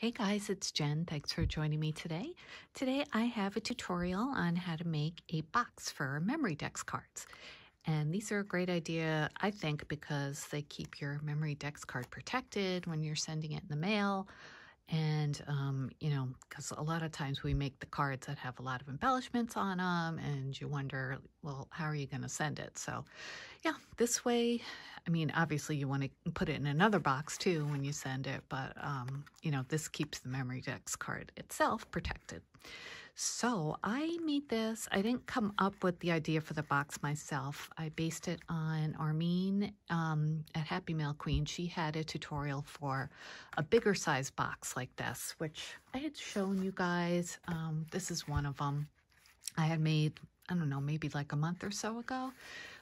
Hey guys, it's Jen. Thanks for joining me today. Today I have a tutorial on how to make a box for Memorydex cards. And these are a great idea, I think, because they keep your Memorydex card protected when you're sending it in the mail. And, because a lot of times we make the cards that have a lot of embellishments on them and you wonder, well, how are you going to send it? So, yeah, this way, I mean, obviously you want to put it in another box too when you send it, but, this keeps the Memorydex card itself protected. So I made this. I didn't come up with the idea for the box myself. I based it on Armene at Happymailqueen. She had a tutorial for a bigger size box like this, which I had shown you guys. This is one of them I had made, I don't know, maybe like a month or so ago.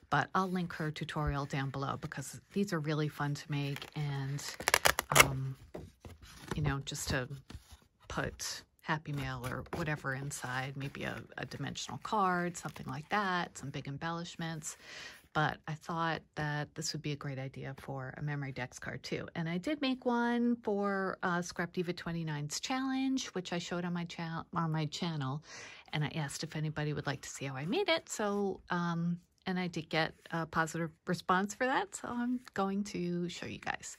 But I'll link her tutorial down below because these are really fun to make. And, just to put Happy Mail or whatever inside, maybe a dimensional card, something like that, some big embellishments. But I thought that this would be a great idea for a Memorydex card too. And I did make one for Scrap Diva 29's challenge, which I showed on my channel. And I asked if anybody would like to see how I made it. So, and I did get a positive response for that. So I'm going to show you guys.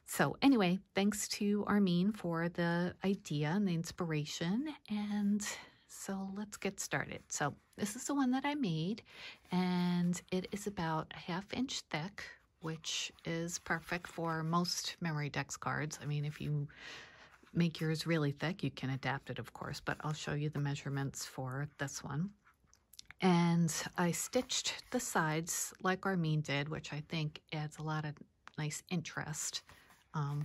So anyway, thanks to Armene for the idea and the inspiration. And so let's get started. So this is the one that I made, and it is about a 1/2 inch thick, which is perfect for most Memorydex cards. I mean, if you make yours really thick, you can adapt it, of course, but I'll show you the measurements for this one. And I stitched the sides like Armene did, which I think adds a lot of nice interest.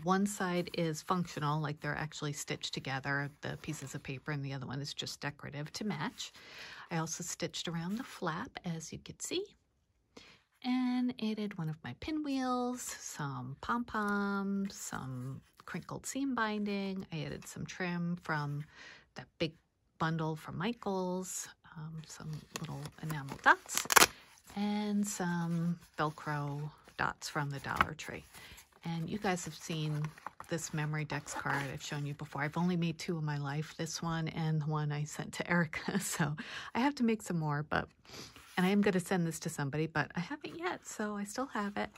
One side is functional, like they're actually stitched together, the pieces of paper, and the other one is just decorative to match. I also stitched around the flap, as you can see, and added one of my pinwheels, some pom-poms, some crinkled seam binding. I added some trim from that big bundle from Michael's, some little enamel dots, and some Velcro dots from the Dollar Tree. And you guys have seen this Memorydex card I've shown you before. I've only made 2 in my life, this one and the one I sent to Erica. So I have to make some more, and I am going to send this to somebody, but I haven't yet, so I still have it.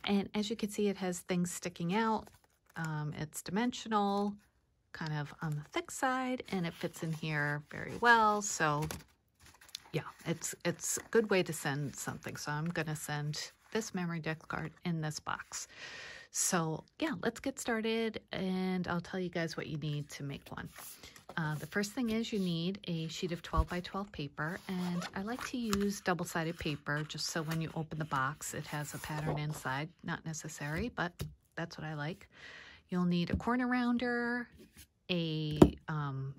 And as you can see, it has things sticking out. It's dimensional, kind of on the thick side, and it fits in here very well. So yeah, it's a good way to send something. So I'm going to send this Memorydex card in this box. So yeah, let's get started, and I'll tell you guys what you need to make one. The first thing is you need a sheet of 12 by 12 paper, and I like to use double-sided paper just so when you open the box it has a pattern inside. Not necessary, but that's what I like. You'll need a corner rounder, a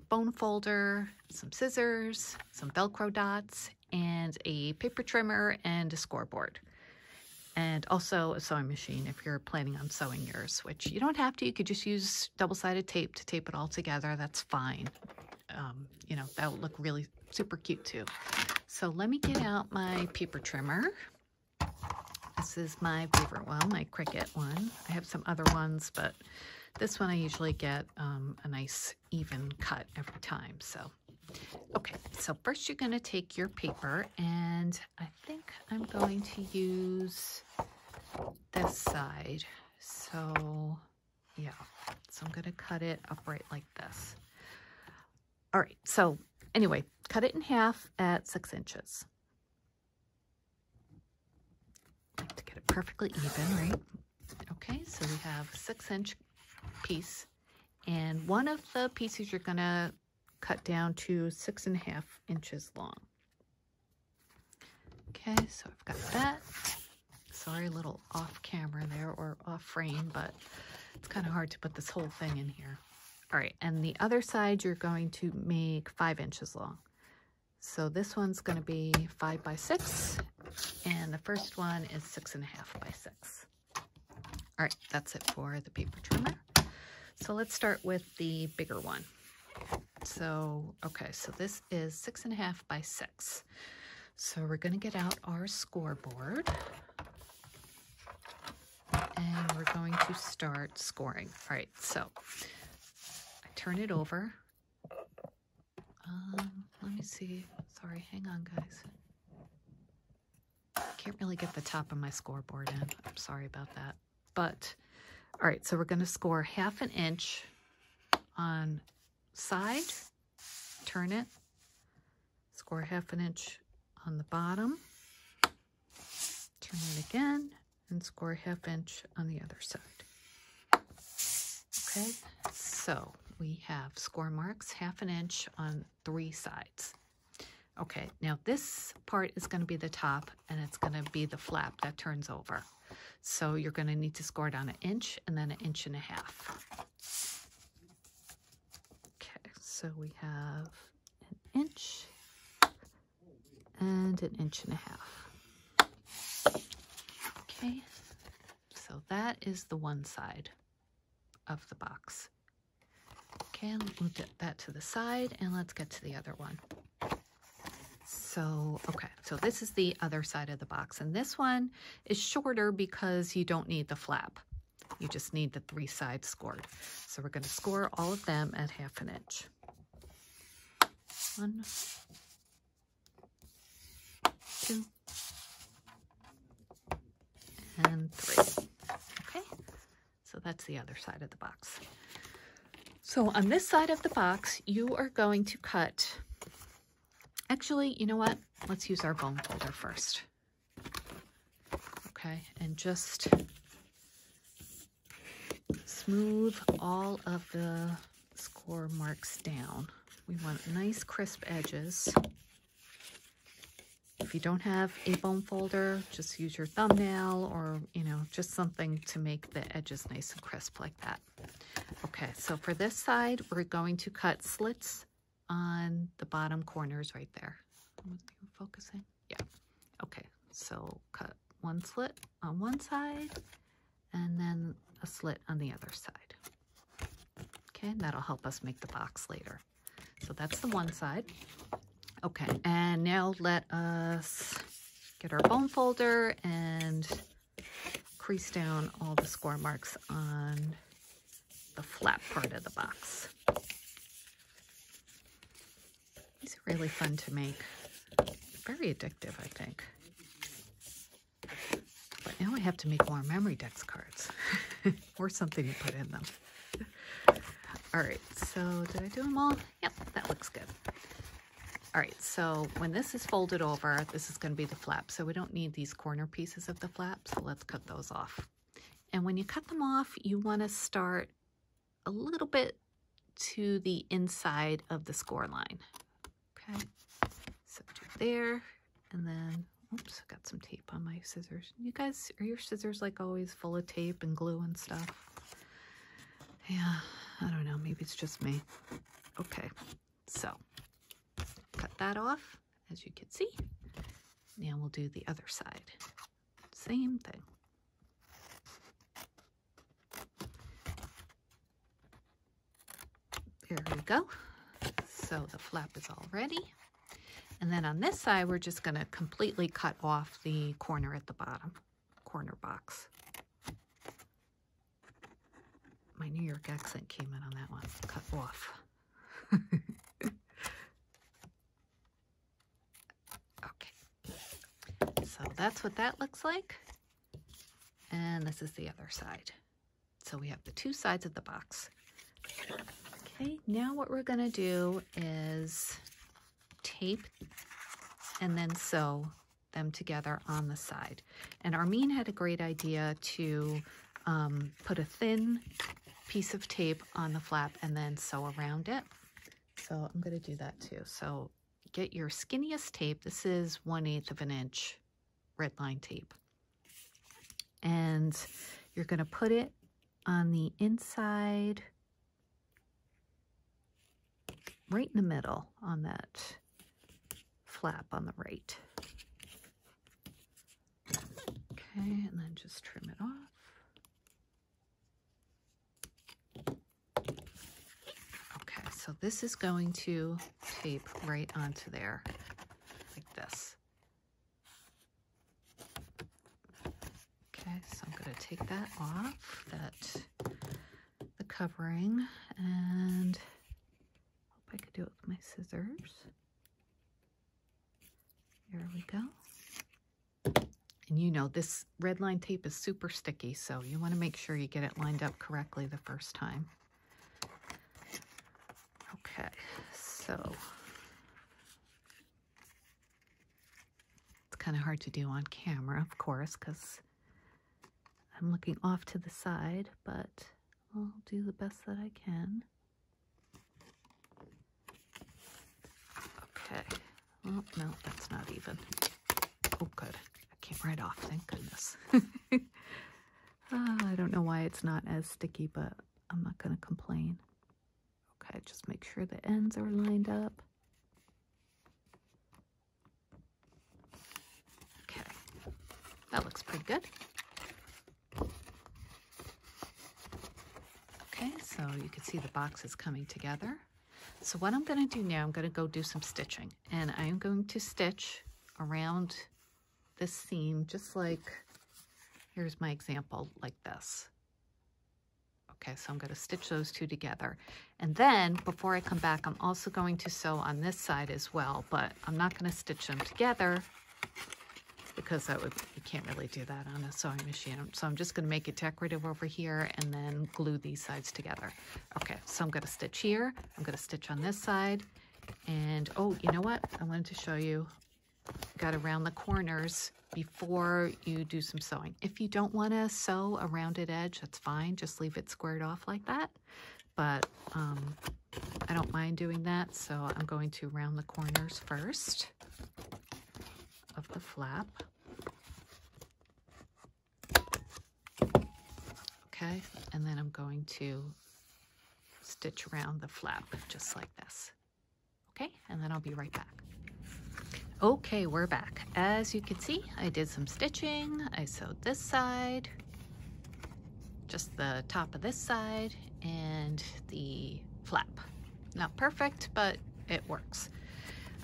bone folder, some scissors, some Velcro dots, and a paper trimmer and a scoreboard. And also a sewing machine if you're planning on sewing yours, which you don't have to. You could just use double-sided tape to tape it all together. That's fine. That'll look really super cute too. So let me get out my paper trimmer. This is my favorite one, my Cricut one. I have some other ones, but this one I usually get a nice even cut every time. So, okay, so first you're going to take your paper, and I think I'm going to use this side. So, yeah, so I'm going to cut it upright like this. All right, so anyway, cut it in half at 6 inches. I like to get it perfectly even, right? Okay, so we have a 6-inch piece, and one of the pieces you're going to cut down to 6.5 inches long. Okay, so I've got that. Sorry, a little off camera there, or off frame, but it's kind of hard to put this whole thing in here. All right, and the other side you're going to make 5 inches long. So this one's going to be 5 by 6, and the first one is 6.5 by 6. All right, that's it for the paper trimmer. So let's start with the bigger one. So, okay, so this is 6.5 by 6. So we're going to get out our scoreboard, and we're going to start scoring. All right, so turn it over. Let me see. Sorry, hang on, guys. Can't really get the top of my scoreboard in. I'm sorry about that. But, all right, so we're going to score 1/2 inch on side, turn it, score 1/2 inch on the bottom, turn it again, and score 1/2 inch on the other side. Okay, so we have score marks 1/2 inch on 3 sides. Okay, now this part is going to be the top, and it's going to be the flap that turns over. So you're going to need to score down 1 inch and then 1.5 inches. Okay, so we have 1 inch and 1.5 inches. Okay, so that is the one side of the box. Okay, we'll get that to the side, and let's get to the other one. So, okay, so this is the other side of the box, and this one is shorter because you don't need the flap. You just need the 3 sides scored. So we're going to score all of them at 1/2 inch. 1, 2, and 3. Okay, so that's the other side of the box. So on this side of the box, you are going to cut. Actually, you know what? Let's use our bone folder first. Okay, and just smooth all of the score marks down. We want nice crisp edges. If you don't have a bone folder, just use your thumbnail or, you know, just something to make the edges nice and crisp like that. Okay, so for this side, we're going to cut slits on the bottom corners right there. Are you focusing? Yeah. Okay, so cut 1 slit on one side and then a slit on the other side. Okay, and that'll help us make the box later. So that's the one side. Okay, and now let us get our bone folder and crease down all the score marks on the flap part of the box. These are really fun to make. Very addictive, I think. But now I have to make more Memorydex cards or something to put in them. All right, so did I do them all? Yep, that looks good. All right, so when this is folded over, this is going to be the flap. So we don't need these corner pieces of the flap, so let's cut those off. And when you cut them off, you want to start a little bit to the inside of the score line. Okay, so do there, and then, oops, I got some tape on my scissors. You guys, are your scissors like always full of tape and glue and stuff? Yeah, I don't know, maybe it's just me. Okay, so cut that off, as you can see. Now we'll do the other side. Same thing. There we go. So the flap is all ready. And then on this side, we're just going to completely cut off the corner at the bottom, corner box. My New York accent came in on that one. Cut off. Okay. So that's what that looks like. And this is the other side. So we have the 2 sides of the box. Okay, now what we're going to do is tape and then sew them together on the side. And Armin had a great idea to put a thin piece of tape on the flap and then sew around it. So I'm going to do that too. So get your skinniest tape. This is 1/8 of an inch red line tape. And you're going to put it on the inside, right in the middle on that flap on the right. Okay, and then just trim it off. Okay, so this is going to tape right onto there, like this. Okay, so I'm going to take that off, the covering, and hope I could do it with my scissors. There we go. And you know, this red line tape is super sticky, so you want to make sure you get it lined up correctly the first time. Okay, so it's kind of hard to do on camera, of course, because I'm looking off to the side, but I'll do the best that I can. Okay. Oh, no, that's not even. Oh, good. It came right off, thank goodness. I don't know why it's not as sticky, but I'm not going to complain. Okay, just make sure the ends are lined up. Okay, that looks pretty good. Okay, so you can see the boxes coming together. So what I'm going to do now, I'm going to go do some stitching, and I'm going to stitch around this seam just like, here's my example, like this. Okay, so I'm going to stitch those two together. And then before I come back, I'm also going to sew on this side as well, but I'm not going to stitch them together because that would, you can't really do that on a sewing machine. So I'm just going to make it decorative over here and then glue these sides together. Okay, so I'm going to stitch here. I'm going to stitch on this side. And oh, you know what? I wanted to show you, got to round the corners before you do some sewing. If you don't want to sew a rounded edge, that's fine. Just leave it squared off like that. But I don't mind doing that. So I'm going to round the corners first of the flap. Okay, and then I'm going to stitch around the flap just like this. Okay, and then I'll be right back. Okay, we're back. As you can see, I did some stitching. I sewed this side, just the top of this side, and the flap. Not perfect, but it works.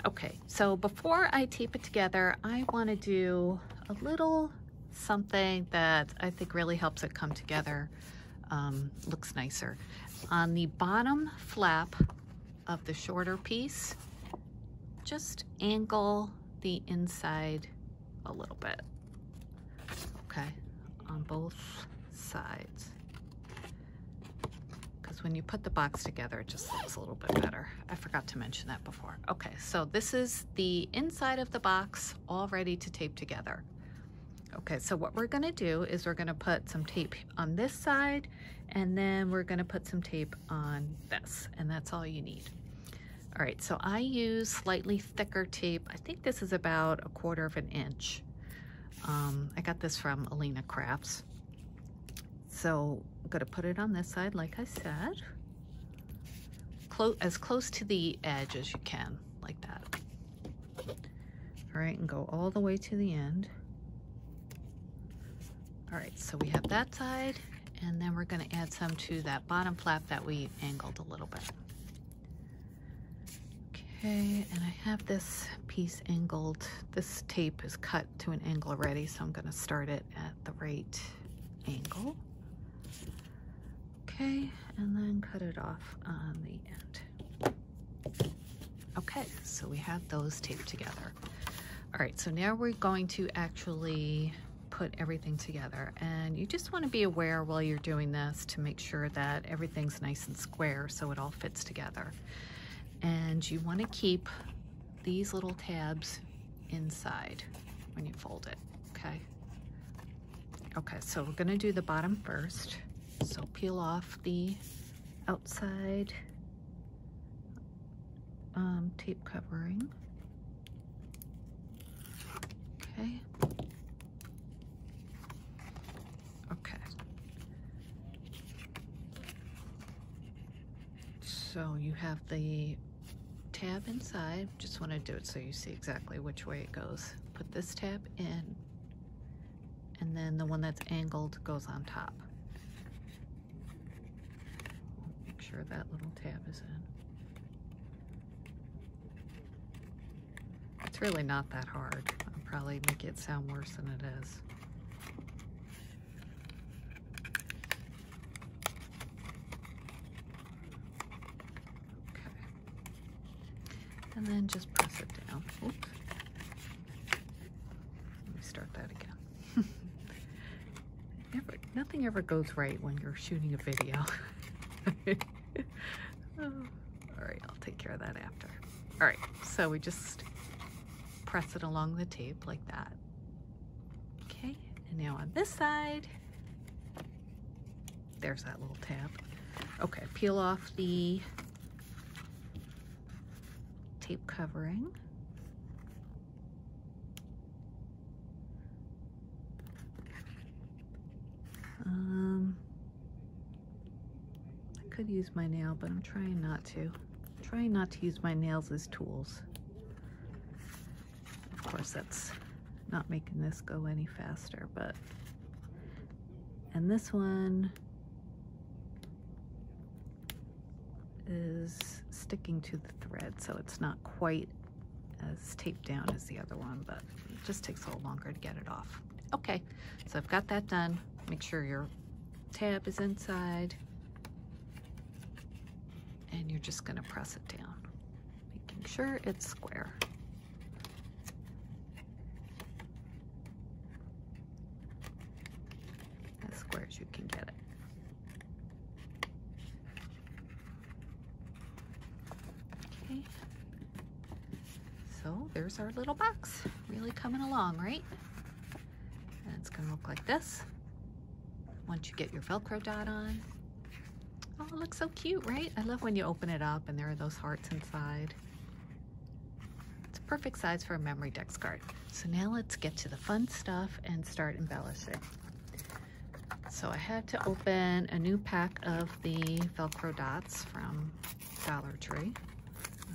Okay, so before I tape it together, I want to do a little something that I think really helps it come together, looks nicer. On the bottom flap of the shorter piece, just angle the inside a little bit, okay, on both sides. Because when you put the box together, it just looks a little bit better. I forgot to mention that before. Okay, so this is the inside of the box all ready to tape together. Okay, so what we're gonna do is we're gonna put some tape on this side, and then we're gonna put some tape on this, and that's all you need. All right, so I use slightly thicker tape. I think this is about 1/4 of an inch. I got this from Alina Crafts. So I'm gonna put it on this side, like I said, as close to the edge as you can, like that. All right, and go all the way to the end. All right, so we have that side, and then we're gonna add some to that bottom flap that we angled a little bit. Okay, and I have this piece angled. This tape is cut to an angle already, so I'm gonna start it at the right angle. Okay, and then cut it off on the end. Okay, so we have those taped together. All right, so now we're going to actually put everything together, and you just want to be aware while you're doing this to make sure that everything's nice and square so it all fits together. And you want to keep these little tabs inside when you fold it, okay? Okay, so we're going to do the bottom first. So peel off the outside tape covering. Okay. Okay. So you have the tab inside. Just want to do it so you see exactly which way it goes. Put this tab in, and then the one that's angled goes on top. Make sure that little tab is in. It's really not that hard. I'll probably make it sound worse than it is. And then just press it down. Oops. Let me start that again. Nothing ever goes right when you're shooting a video. Oh, all right, I'll take care of that after. All right, so we just press it along the tape like that. Okay, and now on this side, there's that little tab. Okay, peel off the tape covering. I could use my nail, but I'm trying not to. Trying not to use my nails as tools. Of course, that's not making this go any faster, but... And this one is sticking to the thread, so it's not quite as taped down as the other one, but it just takes a little longer to get it off. Okay, so I've got that done. Make sure your tab is inside, and you're just gonna press it down, making sure it's square. As square as you can get it. Okay, so there's our little box, really coming along, right? And it's gonna look like this once you get your Velcro dot on. Oh, it looks so cute, right? I love when you open it up and there are those hearts inside. It's a perfect size for a Memorydex card. So now let's get to the fun stuff and start embellishing. So I had to open a new pack of the Velcro dots from Dollar Tree.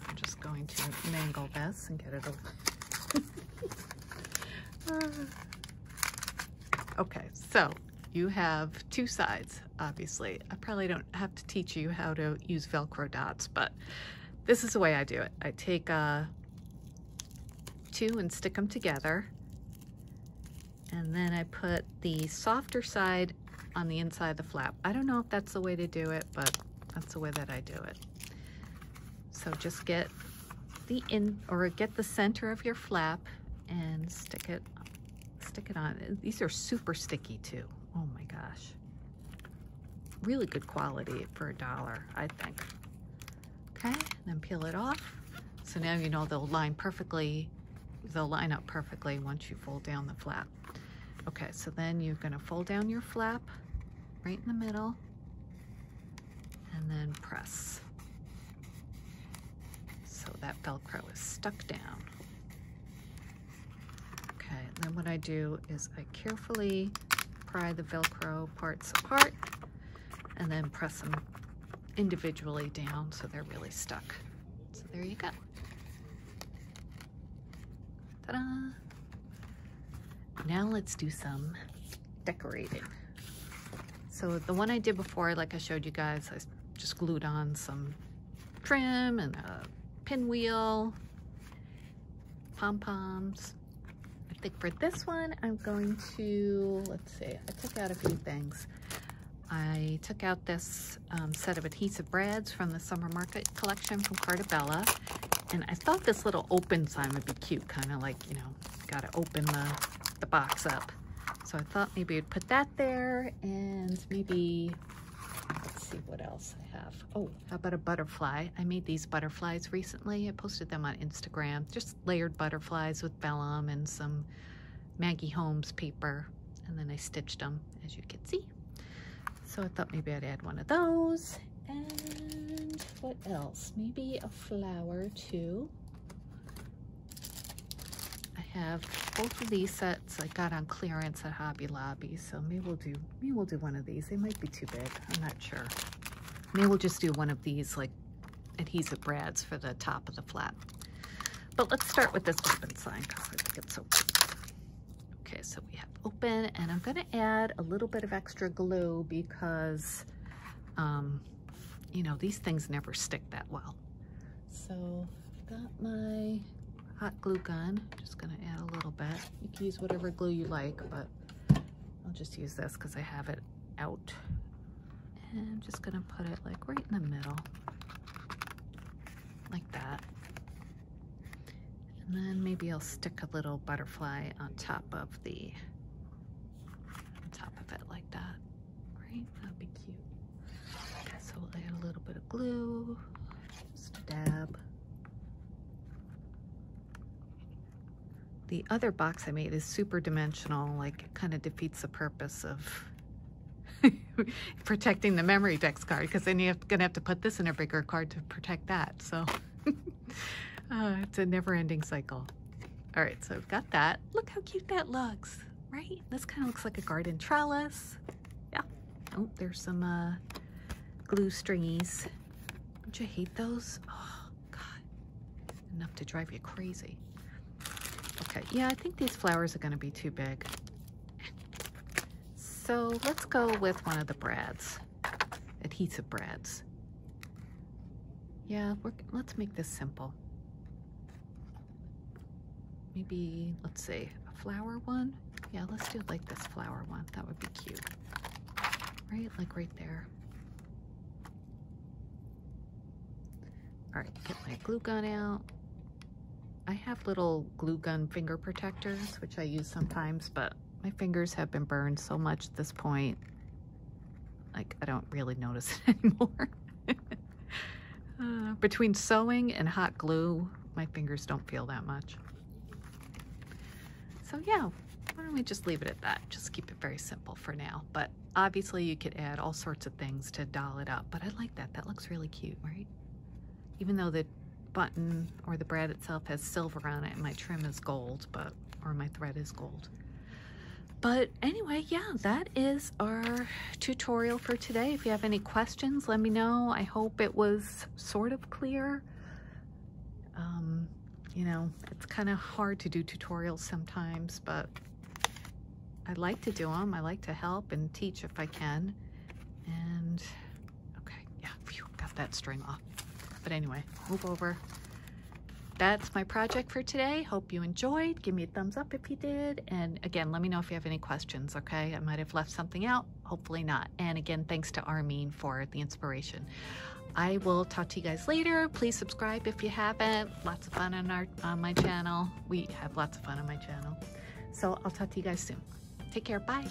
I'm just going to mangle this and get it over. Okay, so you have two sides, obviously. I probably don't have to teach you how to use Velcro dots, but this is the way I do it. I take two and stick them together, and then I put the softer side on the inside of the flap. I don't know if that's the way to do it, but that's the way that I do it. So just get get the center of your flap and stick it on. These are super sticky too. Oh my gosh. Really good quality for $1, I think. Okay, then peel it off. So now you know they'll line up perfectly once you fold down the flap. Okay, so then you're gonna fold down your flap right in the middle and then press. So that Velcro is stuck down. Okay, and then what I do is I carefully pry the Velcro parts apart and then press them individually down so they're really stuck. So there you go. Ta-da! Now let's do some decorating. So the one I did before, like I showed you guys, I just glued on some trim and a pinwheel, pom-poms. I think for this one, I'm going to, let's see, I took out a few things. I took out this set of adhesive brads from the Summer Market collection from Cartabella. And I thought this little open sign would be cute, kind of like, you know, got to open the box up. So I thought maybe I'd put that there, and maybe, let's see what else I have. Oh, how about a butterfly? I made these butterflies recently. I posted them on Instagram, just layered butterflies with vellum and some Maggie Holmes paper. And then I stitched them, as you can see. So I thought maybe I'd add one of those. And what else? Maybe a flower too. I have both of these sets I got on clearance at Hobby Lobby, so maybe we'll do one of these. They might be too big, I'm not sure. Maybe we'll just do one of these like adhesive brads for the top of the flap. But let's start with this open sign because I think it's so cute. Okay, so we have open, and I'm gonna add a little bit of extra glue because you know, these things never stick that well. So I've got my hot glue gun. Just gonna add a little bit. You can use whatever glue you like, but I'll just use this because I have it out. And I'm just gonna put it like right in the middle, like that. maybe I'll stick a little butterfly on top of it like that, right? That'd be cute. Okay, so we'll add a little bit of glue, just a dab. The other box I made is super dimensional, like it kind of defeats the purpose of protecting the Memorydex card, because then you're gonna have to put this in a bigger card to protect that. So it's a never-ending cycle. All right, so I've got that. Look how cute that looks, right? This kind of looks like a garden trellis. Yeah. Oh, there's some glue stringies. Don't you hate those? Oh, God. Enough to drive you crazy. Okay, yeah, I think these flowers are going to be too big. So let's go with one of the brads, adhesive brads. Yeah, let's make this simple. Maybe, let's see, a flower one? Yeah, let's do like this flower one. That would be cute. Right, like right there. All right, get my glue gun out. I have little glue gun finger protectors, which I use sometimes, but my fingers have been burned so much at this point, like I don't really notice it anymore. Between sewing and hot glue, my fingers don't feel that much. So yeah, why don't we just leave it at that? Just keep it very simple for now. But obviously you could add all sorts of things to doll it up, but I like that. That looks really cute, right? Even though the button or the brad itself has silver on it and my trim is gold, or my thread is gold. But anyway, yeah, that is our tutorial for today. If you have any questions, let me know. I hope it was sort of clear. You know, it's kind of hard to do tutorials sometimes, but I like to do them. I like to help and teach if I can. And okay, yeah, phew, got that string off. But anyway, move over. That's my project for today. Hope you enjoyed. Give me a thumbs up if you did. And again, let me know if you have any questions, okay? I might have left something out, hopefully not. And again, thanks to Armin for the inspiration. I will talk to you guys later. Please subscribe if you haven't. Lots of fun on my channel. We have lots of fun on my channel. So I'll talk to you guys soon. Take care, bye.